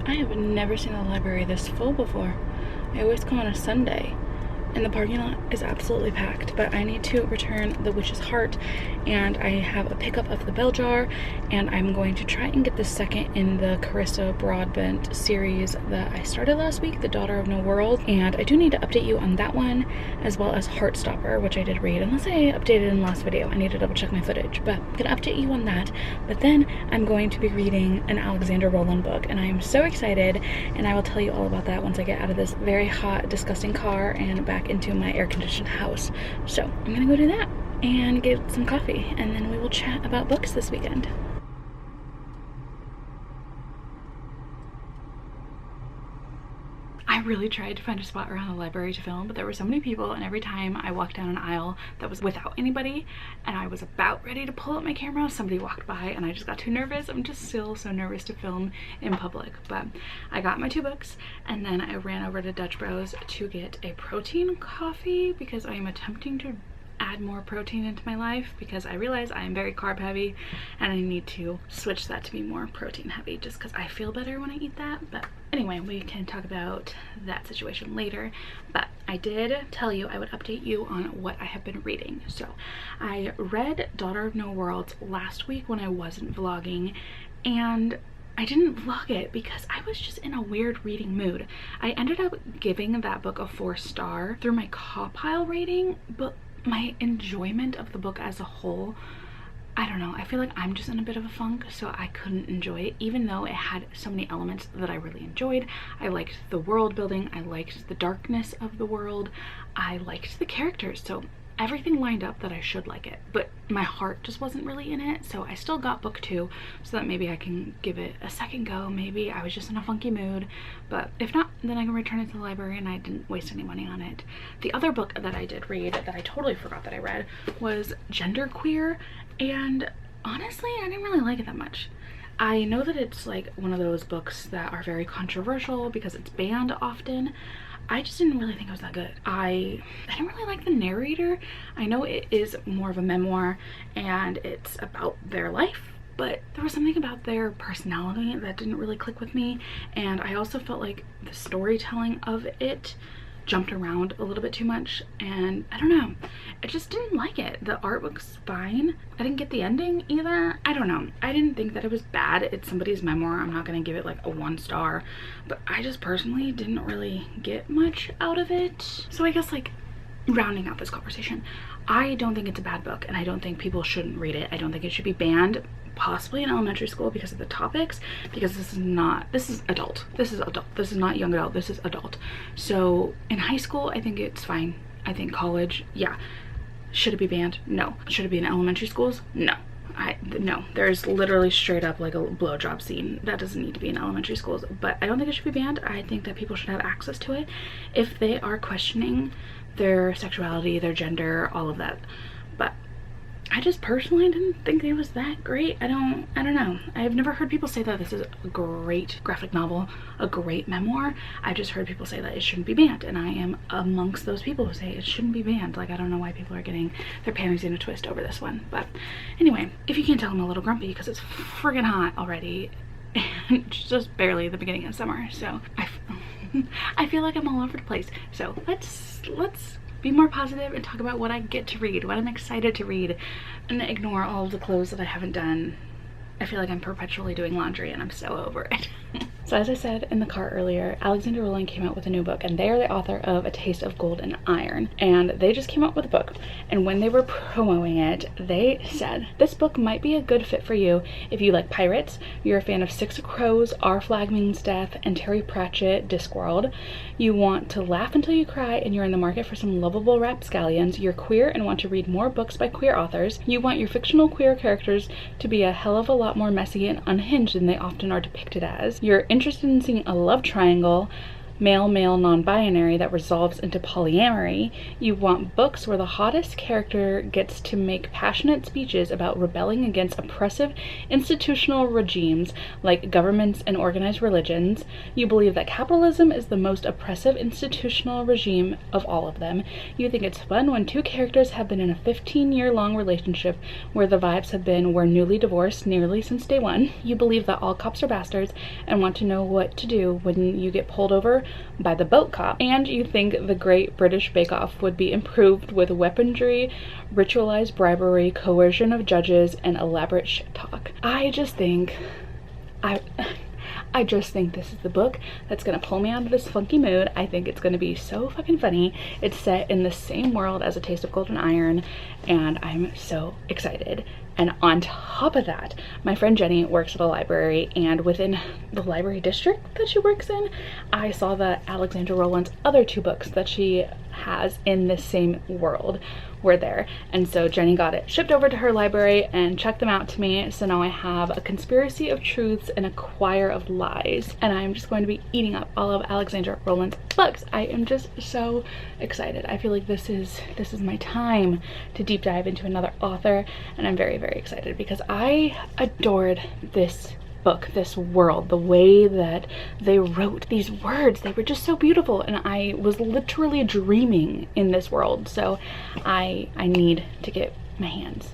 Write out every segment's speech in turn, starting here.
I have never seen the library this full before. I always come on a Sunday, and the parking lot is absolutely packed, but I need to return The Witch's Heart, and I have a pickup of the bell jar, and I'm going to try and get the second in the Carissa Broadbent series that I started last week, The Daughter of No World, and I do need to update you on that one, as well as Heartstopper, which I did read, unless I updated in the last video. I need to double check my footage, but I'm gonna update you on that. But then I'm going to be reading an Alexander Rowland book, and I am so excited, and I will tell you all about that once I get out of this very hot, disgusting car and back into my air-conditioned house. So I'm gonna go do that and get some coffee, and then we will chat about books this weekend. I really tried to find a spot around the library to film, but there were so many people, and every time I walked down an aisle that was without anybody and I was about ready to pull up my camera, somebody walked by and I just got too nervous. I'm just still so nervous to film in public. But I got my 2 books, and then I ran over to Dutch Bros to get a protein coffee because I am attempting to add more protein into my life, because I realize I am very carb heavy and I need to switch that to be more protein heavy, just because I feel better when I eat that. But anyway, we can talk about that situation later. But I did tell you I would update you on what I have been reading. So I read Daughter of No Worlds last week when I wasn't vlogging, and I didn't vlog it because I was just in a weird reading mood. I ended up giving that book a 4-star through my Cawpile rating, but my enjoyment of the book as a whole, I don't know, I feel like I'm just in a bit of a funk, so I couldn't enjoy it, even though it had so many elements that I really enjoyed. I liked the world building, I liked the darkness of the world, I liked the characters, so everything lined up that I should like it, but my heart just wasn't really in it. So I still got book 2 so that maybe I can give it a second go. Maybe I was just in a funky mood, but if not, then I can return it to the library and I didn't waste any money on it. The other book that I did read that I totally forgot that I read was Genderqueer, and honestly I didn't really like it that much. I know that it's like one of those books that are very controversial because it's banned often. I just didn't really think it was that good. I didn't really like the narrator. I know it is more of a memoir and it's about their life, but there was something about their personality that didn't really click with me, and I also felt like the storytelling of it jumped around a little bit too much, and I don't know, I just didn't like it. The artwork's fine. I didn't get the ending either. I don't know, I didn't think that it was bad. It's somebody's memoir. I'm not gonna give it like a 1-star, but I just personally didn't really get much out of it. So I guess, like, rounding out this conversation, I don't think it's a bad book, and I don't think people shouldn't read it. I don't think it should be banned, possibly in elementary school, because of the topics, because this is adult. This is not young adult, this is adult. So in high school I think it's fine. I think college, yeah. Should it be banned? No. Should it be in elementary schools? No. No, there's literally straight up like a blowjob scene that doesn't need to be in elementary schools, but I don't think it should be banned. I think that people should have access to it if they are questioning their sexuality, their gender, all of that. But I just personally didn't think it was that great. I don't know. I've never heard people say that this is a great graphic novel, a great memoir. I've just heard people say that it shouldn't be banned, and I am amongst those people who say it shouldn't be banned. Like, I don't know why people are getting their panties in a twist over this one. But anyway, if you can't tell, I'm a little grumpy because it's friggin' hot already, and it's just barely the beginning of summer. So I feel like I'm all over the place. So let's be more positive and talk about what I get to read, what I'm excited to read, and ignore all of the clothes that I haven't done. I feel like I'm perpetually doing laundry and I'm so over it. So as I said in the car earlier, Alexander Rowland came out with a new book, and they are the author of A Taste of Gold and Iron, and they just came out with a book, and when they were promoting it, they said, "This book might be a good fit for you if you like pirates, you're a fan of Six of Crows, Our Flag Means Death, and Terry Pratchett, Discworld, you want to laugh until you cry, and you're in the market for some lovable rapscallions, you're queer and want to read more books by queer authors, you want your fictional queer characters to be a hell of a lot more messy and unhinged than they often are depicted as, you're interested in seeing a love triangle male-male non-binary that resolves into polyamory. You want books where the hottest character gets to make passionate speeches about rebelling against oppressive institutional regimes like governments and organized religions. You believe that capitalism is the most oppressive institutional regime of all of them. You think it's fun when two characters have been in a 15-year-long relationship where the vibes have been we're newly divorced nearly since day one. You believe that all cops are bastards and want to know what to do when you get pulled over by the boat cop. And you think the Great British Bake Off would be improved with weaponry, ritualized bribery, coercion of judges, and elaborate shit talk. I just think this is the book that's gonna pull me out of this funky mood. I think it's gonna be so fucking funny. It's set in the same world as A Taste of Golden Iron, and I'm so excited. And on top of that, my friend Jenny works at a library, and within the library district that she works in, I saw that Alexandra Rowland's other 2 books that she has in the same world were there. And so Jenny got it shipped over to her library and checked them out to me. So now I have A Conspiracy of Truths and A Choir of Lies. And I'm just going to be eating up all of Alexandra Rowland's books. I am just so excited. I feel like this is my time to deep dive into another author, and I'm very, very excited because I adored this book, this world, the way that they wrote these words. They were just so beautiful, and I was literally dreaming in this world. So I need to get my hands,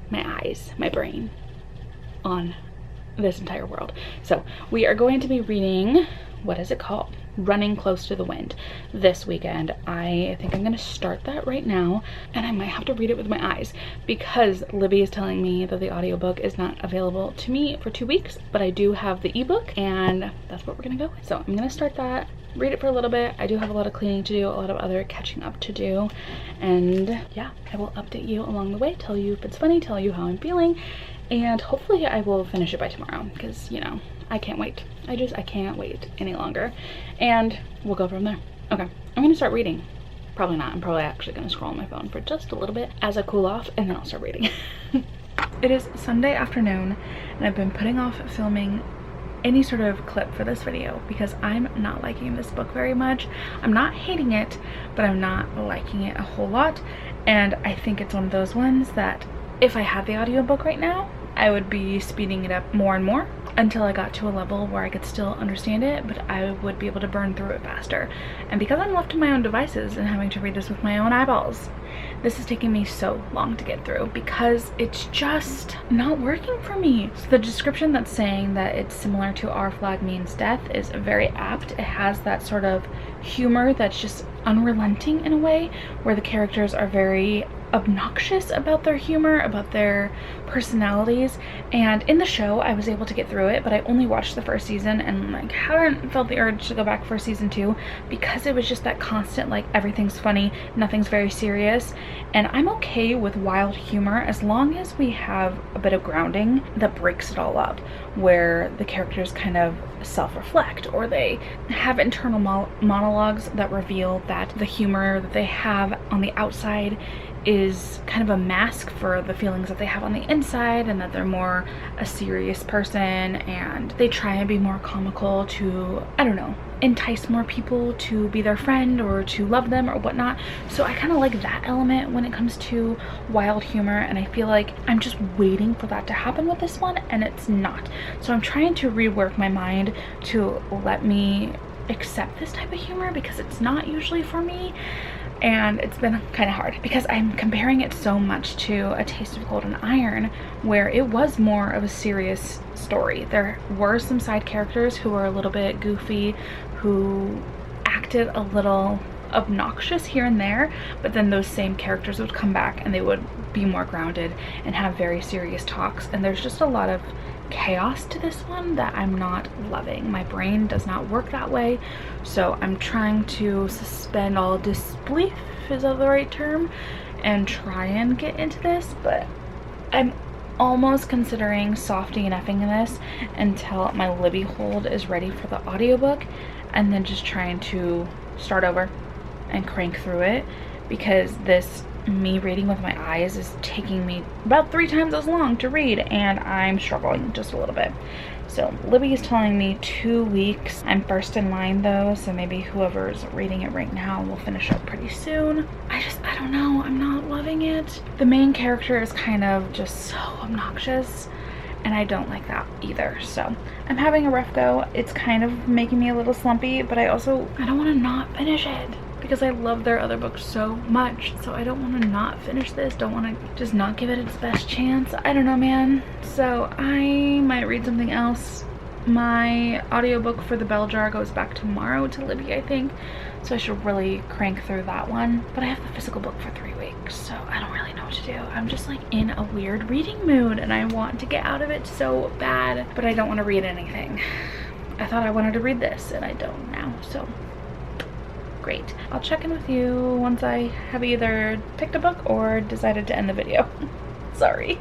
my eyes, my brain on this entire world. So we are going to be reading, what is it called? Running Close to the Wind this weekend. I think I'm gonna start that right now, and I might have to read it with my eyes because Libby is telling me that the audiobook is not available to me for 2 weeks, but I do have the ebook, and that's what we're gonna go with. So I'm gonna start that, read it for a little bit. I do have a lot of cleaning to do, a lot of other catching up to do, and yeah, I will update you along the way, tell you if it's funny, tell you how I'm feeling, and hopefully I will finish it by tomorrow because, you know, I can't wait. I can't wait any longer. And we'll go from there. Okay, I'm gonna start reading. Probably not. I'm probably actually gonna scroll on my phone for just a little bit as I cool off, and then I'll start reading. It is Sunday afternoon, and I've been putting off filming any sort of clip for this video because I'm not liking this book very much. I'm not hating it, but I'm not liking it a whole lot. And I think it's one of those ones that if I had the audiobook right now, I would be speeding it up more and more until I got to a level where I could still understand it, but I would be able to burn through it faster. And because I'm left to my own devices and having to read this with my own eyeballs, this is taking me so long to get through because it's just not working for me. So the description that's saying that it's similar to Our Flag Means Death is very apt. It has that sort of humor that's just unrelenting in a way, where the characters are very obnoxious about their humor, about their personalities. And in the show I was able to get through it, but I only watched the first season and like haven't felt the urge to go back for season 2 because it was just that constant like everything's funny, nothing's very serious. And I'm okay with wild humor as long as we have a bit of grounding that breaks it all up, where the characters kind of self-reflect or they have internal monologues that reveal that the humor that they have on the outside is kind of a mask for the feelings that they have on the inside, and that they're more a serious person, and they try and be more comical to, I don't know, entice more people to be their friend or to love them or whatnot. So I kind of like that element when it comes to wild humor, and I feel like I'm just waiting for that to happen with this one, and it's not. So I'm trying to rework my mind to let me accept this type of humor because it's not usually for me. And it's been kind of hard because I'm comparing it so much to A Taste of Golden Iron, where it was more of a serious story. There were some side characters who were a little bit goofy, who acted a little obnoxious here and there, but then those same characters would come back and they would be more grounded and have very serious talks. And there's just a lot of chaos to this one that I'm not loving. My brain does not work that way, so I'm trying to suspend all disbelief, is that the right term, and try and get into this. But I'm almost considering soft DNFing this until my Libby hold is ready for the audiobook, and then just trying to start over and crank through it, because this me reading with my eyes is taking me about 3 times as long to read, and I'm struggling just a little bit. So Libby is telling me 2 weeks. I'm first in line though, so maybe whoever's reading it right now will finish up pretty soon. I don't know, I'm not loving it. The main character is kind of just so obnoxious, and I don't like that either. So I'm having a rough go. It's kind of making me a little slumpy, but I don't want to not finish it because I love their other books so much. So I don't want to not finish this. Don't want to just not give it its best chance. I don't know, man. So I might read something else. My audiobook for The Bell Jar goes back tomorrow to Libby, I think. So I should really crank through that one. But I have the physical book for 3 weeks, so I don't really know what to do. I'm just like in a weird reading mood and I want to get out of it so bad, but I don't want to read anything. I thought I wanted to read this and I don't now, so great. I'll check in with you once I have either picked a book or decided to end the video. Sorry.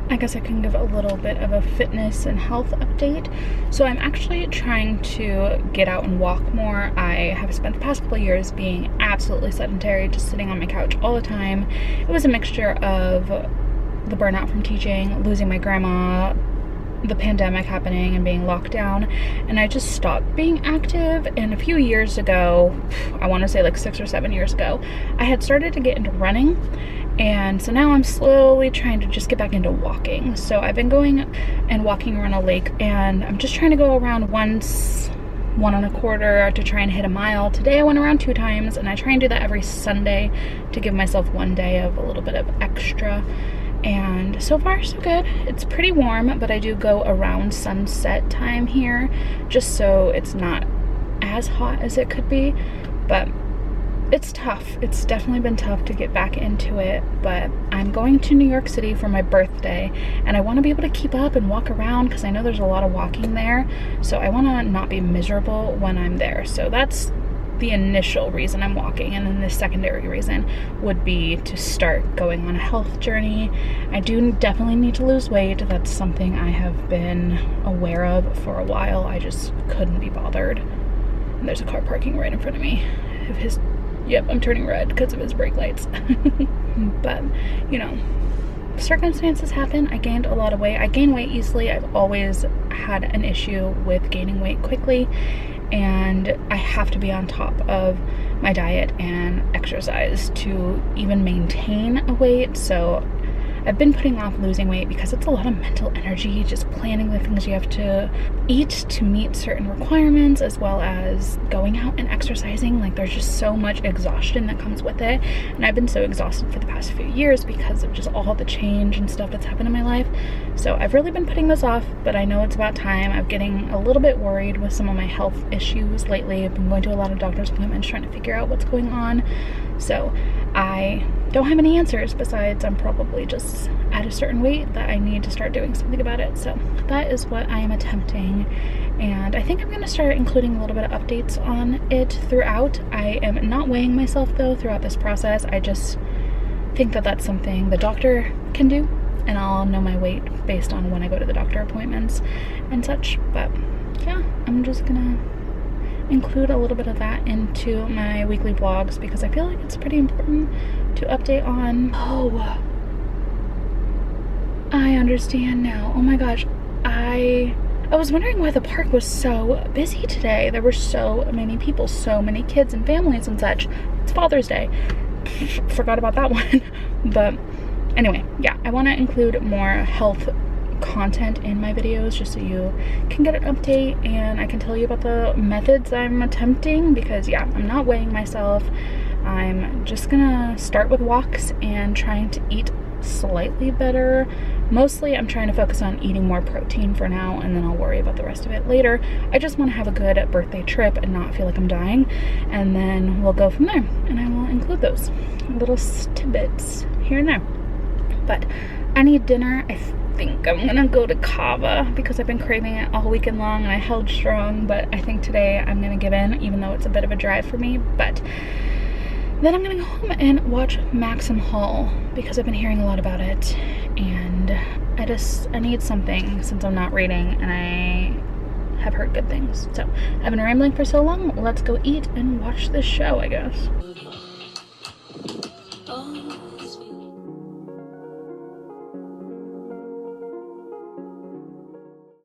I guess I can give a little bit of a fitness and health update. So I'm actually trying to get out and walk more. I have spent the past couple of years being absolutely sedentary, just sitting on my couch all the time. It was a mixture of the burnout from teaching, losing my grandma, the pandemic happening and being locked down, and I just stopped being active. And a few years ago, I want to say like 6 or 7 years ago, I had started to get into running, and so now I'm slowly trying to just get back into walking. So I've been going and walking around a lake, and I'm just trying to go around once, 1.25 to try and hit a mile. Today I went around 2 times, and I try and do that every Sunday to give myself 1 day of a little bit of extra. And so far so good. It's pretty warm, but I do go around sunset time here just so it's not as hot as it could be. But it's tough. It's definitely been tough to get back into it, but I'm going to New York City for my birthday, and I want to be able to keep up and walk around because I know there's a lot of walking there. So I want to not be miserable when I'm there. So that's the initial reason I'm walking, and then the secondary reason would be to start going on a health journey. I do definitely need to lose weight. That's something I have been aware of for a while. I just couldn't be bothered. And there's a car parking right in front of me. Yep, I'm turning red because of his brake lights. But, you know, circumstances happen. I gained a lot of weight. I gain weight easily. I've always had an issue with gaining weight quickly, and I have to be on top of my diet and exercise to even maintain a weight. So I've been putting off losing weight because it's a lot of mental energy, just planning the things you have to eat to meet certain requirements, as well as going out and exercising. Like, there's just so much exhaustion that comes with it, and I've been so exhausted for the past few years because of just all the change and stuff that's happened in my life. So I've really been putting this off, but I know it's about time. I'm getting a little bit worried with some of my health issues lately. I've been going to a lot of doctor's appointments trying to figure out what's going on. So I don't have any answers besides I'm probably just at a certain weight that I need to start doing something about it. So that is what I am attempting, and I think I'm going to start including a little bit of updates on it throughout. I am not weighing myself though throughout this process. I just think that that's something the doctor can do, and I'll know my weight based on when I go to the doctor appointments and such. But yeah, I'm just gonna include a little bit of that into my weekly vlogs because I feel like it's pretty important to update on. Oh, I understand now. Oh my gosh, I was wondering why the park was so busy today. There were so many people, so many kids and families and such. It's Father's Day. Forgot about that one. But anyway, yeah, I want to include more health content in my videos just so you can get an update and I can tell you about the methods I'm attempting, because yeah, I'm not weighing myself. I'm just gonna start with walks and trying to eat slightly better. Mostly I'm trying to focus on eating more protein for now, and then I'll worry about the rest of it later. I just want to have a good birthday trip and not feel like I'm dying, and then we'll go from there, and I will include those little tidbits here and there. But I need dinner. I think I'm gonna go to Cava because I've been craving it all weekend long and I held strong, but I think today I'm gonna give in, even though it's a bit of a drive for me. But then I'm gonna go home and watch Maxim Hall because I've been hearing a lot about it, and I need something since I'm not reading and I have heard good things. So I've been rambling for so long, let's go eat and watch this show, I guess.